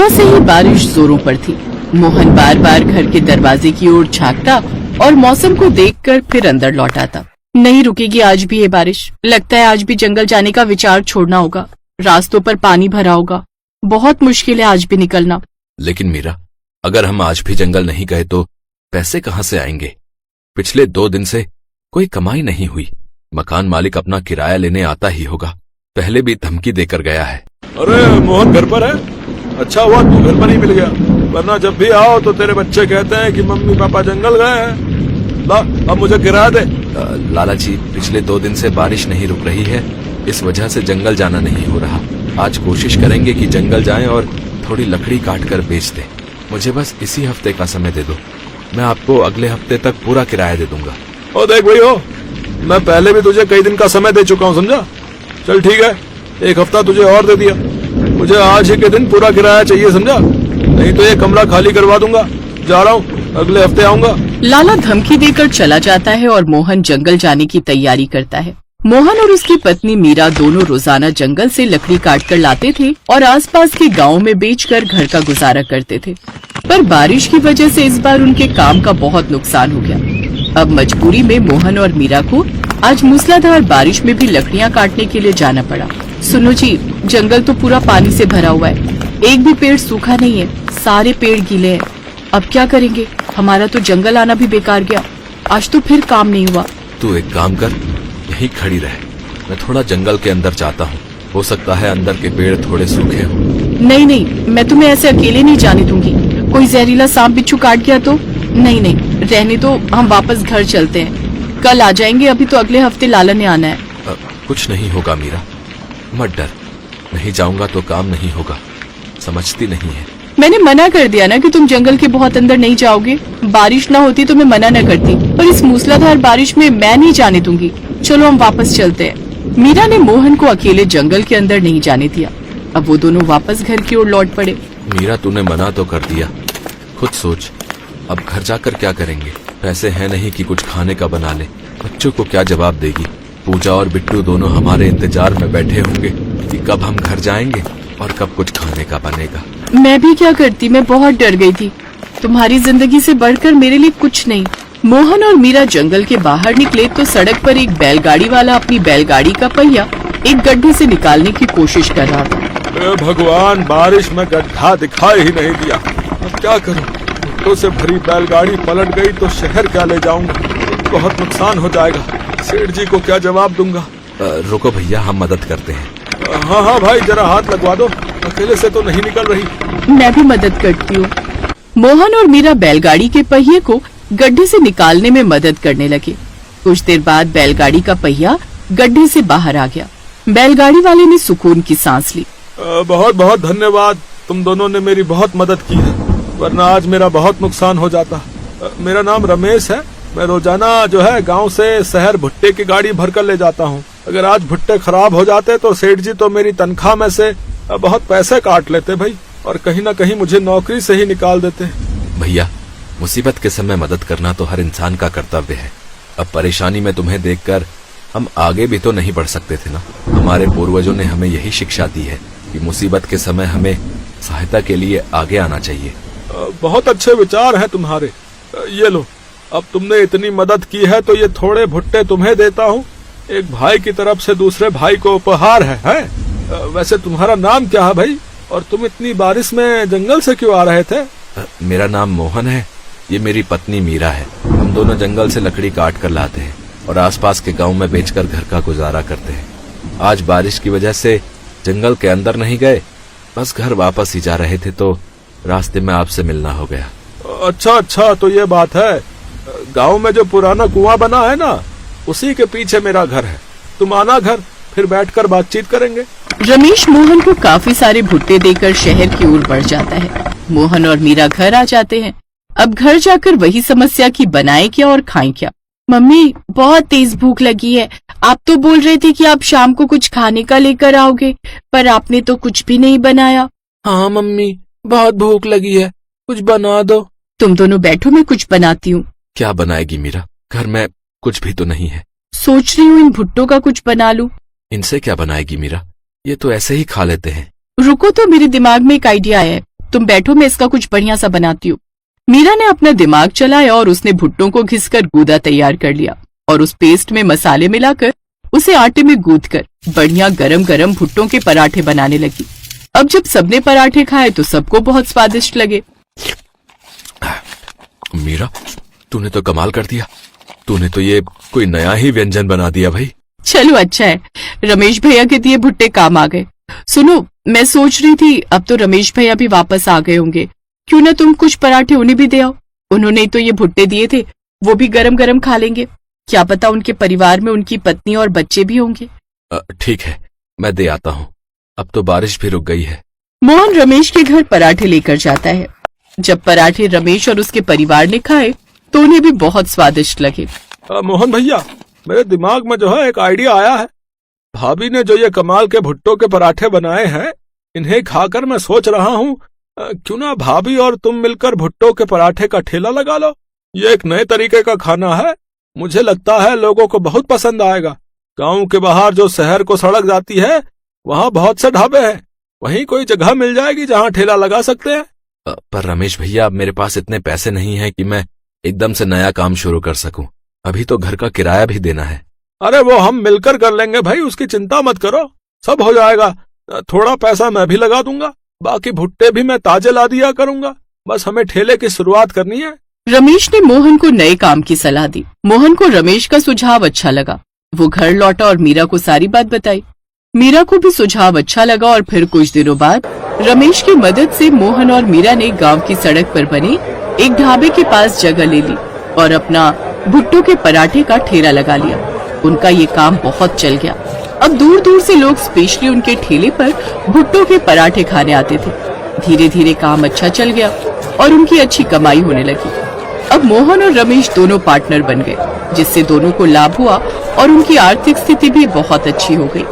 सुबह से ही बारिश जोरों पर थी। मोहन बार बार घर के दरवाजे की ओर झांकता और मौसम को देखकर फिर अंदर लौट आता। नहीं रुकेगी आज भी ये बारिश। लगता है आज भी जंगल जाने का विचार छोड़ना होगा। रास्तों पर पानी भरा होगा। बहुत मुश्किल है आज भी निकलना। लेकिन मीरा, अगर हम आज भी जंगल नहीं गए तो पैसे कहाँ से आएंगे? पिछले 2 दिन से कोई कमाई नहीं हुई। मकान मालिक अपना किराया लेने आता ही होगा। पहले भी धमकी देकर गया है। अरे मोहन घर पर है? अच्छा हुआ तू घर पर ही मिल गया, वरना जब भी आओ तो तेरे बच्चे कहते हैं कि मम्मी पापा जंगल गए हैं। ला अब मुझे किराया दे। लाला जी, पिछले 2 दिन से बारिश नहीं रुक रही है, इस वजह से जंगल जाना नहीं हो रहा। आज कोशिश करेंगे कि जंगल जाएं और थोड़ी लकड़ी काट कर बेच दें। मुझे बस इसी हफ्ते का समय दे दो, मैं आपको अगले हफ्ते तक पूरा किराया दे दूंगा। ओ देख भाई हो, मैं पहले भी तुझे कई दिन का समय दे चुका हूँ, समझा? चल ठीक है, 1 हफ्ता तुझे और दे दिया। मुझे आज ही के दिन पूरा किराया चाहिए, समझा? नहीं तो ये कमरा खाली करवा दूंगा। जा रहा हूँ, अगले हफ्ते आऊंगा। लाला धमकी देकर चला जाता है और मोहन जंगल जाने की तैयारी करता है। मोहन और उसकी पत्नी मीरा दोनों रोजाना जंगल से लकड़ी काट कर लाते थे और आसपास के गाँव में बेचकर घर का गुजारा करते थे। पर बारिश की वजह से इस बार उनके काम का बहुत नुकसान हो गया। अब मजबूरी में मोहन और मीरा को आज मूसलाधार बारिश में भी लकड़ियाँ काटने के लिए जाना पड़ा। सुनो जी, जंगल तो पूरा पानी से भरा हुआ है। एक भी पेड़ सूखा नहीं है, सारे पेड़ गीले हैं। अब क्या करेंगे? हमारा तो जंगल आना भी बेकार गया। आज तो फिर काम नहीं हुआ। तू एक काम कर, यहीं खड़ी रह। मैं थोड़ा जंगल के अंदर जाता हूँ, हो सकता है अंदर के पेड़ थोड़े सूखे हों। नहीं नहीं, मैं तुम्हें ऐसे अकेले नहीं जाने दूंगी। कोई जहरीला सांप बिच्छू काट गया तो? नहीं नहीं, रहने दो, हम वापस घर चलते हैं। कल आ जाएंगे, अभी तो अगले हफ्ते लाला ने आना है। कुछ नहीं होगा मीरा, मत डर। नहीं जाऊंगा तो काम नहीं होगा, समझती नहीं है। मैंने मना कर दिया ना कि तुम जंगल के बहुत अंदर नहीं जाओगे। बारिश ना होती तो मैं मना न करती, पर इस मूसलाधार बारिश में मैं नहीं जाने दूंगी। चलो हम वापस चलते हैं। मीरा ने मोहन को अकेले जंगल के अंदर नहीं जाने दिया। अब वो दोनों वापस घर की ओर लौट पड़े। मीरा, तूने मना तो कर दिया, खुद सोच, अब घर जाकर क्या करेंगे? पैसे हैं नहीं कि कुछ खाने का बना ले। बच्चों को क्या जवाब देगी? पूजा और बिट्टू दोनों हमारे इंतजार में बैठे होंगे कि कब हम घर जाएंगे और कब कुछ खाने का बनेगा। मैं भी क्या करती, मैं बहुत डर गई थी। तुम्हारी जिंदगी से बढ़कर मेरे लिए कुछ नहीं। मोहन और मीरा जंगल के बाहर निकले तो सड़क पर एक बैलगाड़ी वाला अपनी बैलगाड़ी का पहिया एक गड्ढे से निकालने की कोशिश कर रहा था। भगवान, बारिश में गड्ढा दिखाई ही नहीं दिया। अब क्या करूं? भुट्टों से भरी बैलगाड़ी पलट गई तो शहर क्या ले जाऊंगा? बहुत नुकसान हो जाएगा। सेठ जी को क्या जवाब दूंगा? रुको भैया, हम मदद करते हैं। हाँ हाँ भाई, जरा हाथ लगवा दो, अकेले से तो नहीं निकल रही। मैं भी मदद करती हूँ। मोहन और मीरा बैलगाड़ी के पहिए को गड्ढे से निकालने में मदद करने लगे। कुछ देर बाद बैलगाड़ी का पहिया गड्ढे से बाहर आ गया। बैलगाड़ी वाले ने सुकून की सांस ली। बहुत बहुत धन्यवाद, तुम दोनों ने मेरी बहुत मदद की है, वरना आज मेरा बहुत नुकसान हो जाता। मेरा नाम रमेश है। मैं रोजाना जो है गांव से शहर भुट्टे की गाड़ी भरकर ले जाता हूँ। अगर आज भुट्टे खराब हो जाते तो सेठ जी तो मेरी तनख्वाह में से बहुत पैसे काट लेते भाई, और कहीं न कहीं मुझे नौकरी से ही निकाल देते। भैया, मुसीबत के समय मदद करना तो हर इंसान का कर्तव्य है। अब परेशानी में तुम्हें देखकर हम आगे भी तो नहीं बढ़ सकते थे ना। हमारे पूर्वजों ने हमें यही शिक्षा दी है कि मुसीबत के समय हमें सहायता के लिए आगे आना चाहिए। बहुत अच्छे विचार हैं तुम्हारे। ये लो, अब तुमने इतनी मदद की है तो ये थोड़े भुट्टे तुम्हें देता हूँ। एक भाई की तरफ से दूसरे भाई को उपहार है? वैसे तुम्हारा नाम क्या है भाई? और तुम इतनी बारिश में जंगल से क्यों आ रहे थे? मेरा नाम मोहन है, ये मेरी पत्नी मीरा है। हम दोनों जंगल से लकड़ी काट कर लाते हैं और आसपास के गांव में बेचकर घर का गुजारा करते हैं। आज बारिश की वजह से जंगल के अंदर नहीं गए, बस घर वापस ही जा रहे थे तो रास्ते में आपसे मिलना हो गया। अच्छा, तो ये बात है। गांव में जो पुराना कुआं बना है ना, उसी के पीछे मेरा घर है। तुम आना घर, फिर बैठकर बातचीत करेंगे। रमेश मोहन को काफी सारे भुट्टे देकर शहर की ओर बढ़ जाता है। मोहन और मीरा घर आ जाते हैं। अब घर जाकर वही समस्या की बनाए क्या और खाएं क्या। मम्मी, बहुत तेज भूख लगी है। आप तो बोल रहे थे कि आप शाम को कुछ खाने का लेकर आओगे, पर आपने तो कुछ भी नहीं बनाया। हाँ मम्मी, बहुत भूख लगी है, कुछ बना दो। तुम दोनों बैठो, मैं कुछ बनाती हूँ। क्या बनाएगी मीरा? घर में कुछ भी तो नहीं है। सोच रही हूँ इन भुट्टों का कुछ बना लूं। इनसे क्या बनाएगी मीरा? ये तो ऐसे ही खा लेते हैं। रुको तो, मेरे दिमाग में एक आइडिया है। तुम बैठो, मैं इसका कुछ बढ़िया सा बनाती हूँ। मीरा ने अपना दिमाग चलाया और उसने भुट्टों को घिसकर गूदा तैयार कर लिया और उस पेस्ट में मसाले मिलाकर उसे आटे में गूंथकर बढ़िया गरम गरम भुट्टों के पराठे बनाने लगी। अब जब सबने पराठे खाए तो सबको बहुत स्वादिष्ट लगे। मीरा, तूने तो कमाल कर दिया। तूने तो ये कोई नया ही व्यंजन बना दिया भाई। चलो अच्छा है, रमेश भैया के दिए भुट्टे काम आ गए। सुनो, मैं सोच रही थी अब तो रमेश भैया भी वापस आ गए होंगे, क्यों ना तुम कुछ पराठे उन्हें भी दे आओ। उन्होंने तो ये भुट्टे दिए थे, वो भी गरम गरम खा लेंगे। क्या पता उनके परिवार में उनकी पत्नी और बच्चे भी होंगे। ठीक है, मैं दे आता हूँ। अब तो बारिश भी रुक गई है। मोहन रमेश के घर पराठे लेकर जाता है। जब पराठे रमेश और उसके परिवार ने खाए तो उन्हें भी बहुत स्वादिष्ट लगे। मोहन भैया, मेरे दिमाग में जो है एक आइडिया आया है। भाभी ने जो ये कमाल के भुट्टो के पराठे बनाए हैं, इन्हें खाकर मैं सोच रहा हूँ क्यों ना भाभी और तुम मिलकर भुट्टो के पराठे का ठेला लगा लो। ये एक नए तरीके का खाना है, मुझे लगता है लोगों को बहुत पसंद आएगा। गांव के बाहर जो शहर को सड़क जाती है, वहाँ बहुत से ढाबे हैं, वहीं कोई जगह मिल जाएगी जहाँ ठेला लगा सकते हैं। पर रमेश भैया, मेरे पास इतने पैसे नहीं हैं कि मैं एकदम से नया काम शुरू कर सकूं। अभी तो घर का किराया भी देना है। अरे वो हम मिलकर कर लेंगे भाई, उसकी चिंता मत करो, सब हो जाएगा। थोड़ा पैसा मैं भी लगा दूंगा, बाकी भुट्टे भी मैं ताजे ला दिया करूंगा। बस हमें ठेले की शुरुआत करनी है। रमेश ने मोहन को नए काम की सलाह दी। मोहन को रमेश का सुझाव अच्छा लगा। वो घर लौटा और मीरा को सारी बात बताई। मीरा को भी सुझाव अच्छा लगा और फिर कुछ दिनों बाद रमेश की मदद से मोहन और मीरा ने गांव की सड़क पर बने एक ढाबे के पास जगह ले ली और अपना भुट्टो के पराठे का ठेला लगा लिया। उनका ये काम बहुत चल गया। अब दूर दूर से लोग स्पेशली उनके ठेले पर भुट्टो के पराठे खाने आते थे। धीरे धीरे काम अच्छा चल गया और उनकी अच्छी कमाई होने लगी। अब मोहन और रमेश दोनों पार्टनर बन गए, जिससे दोनों को लाभ हुआ और उनकी आर्थिक स्थिति भी बहुत अच्छी हो गई।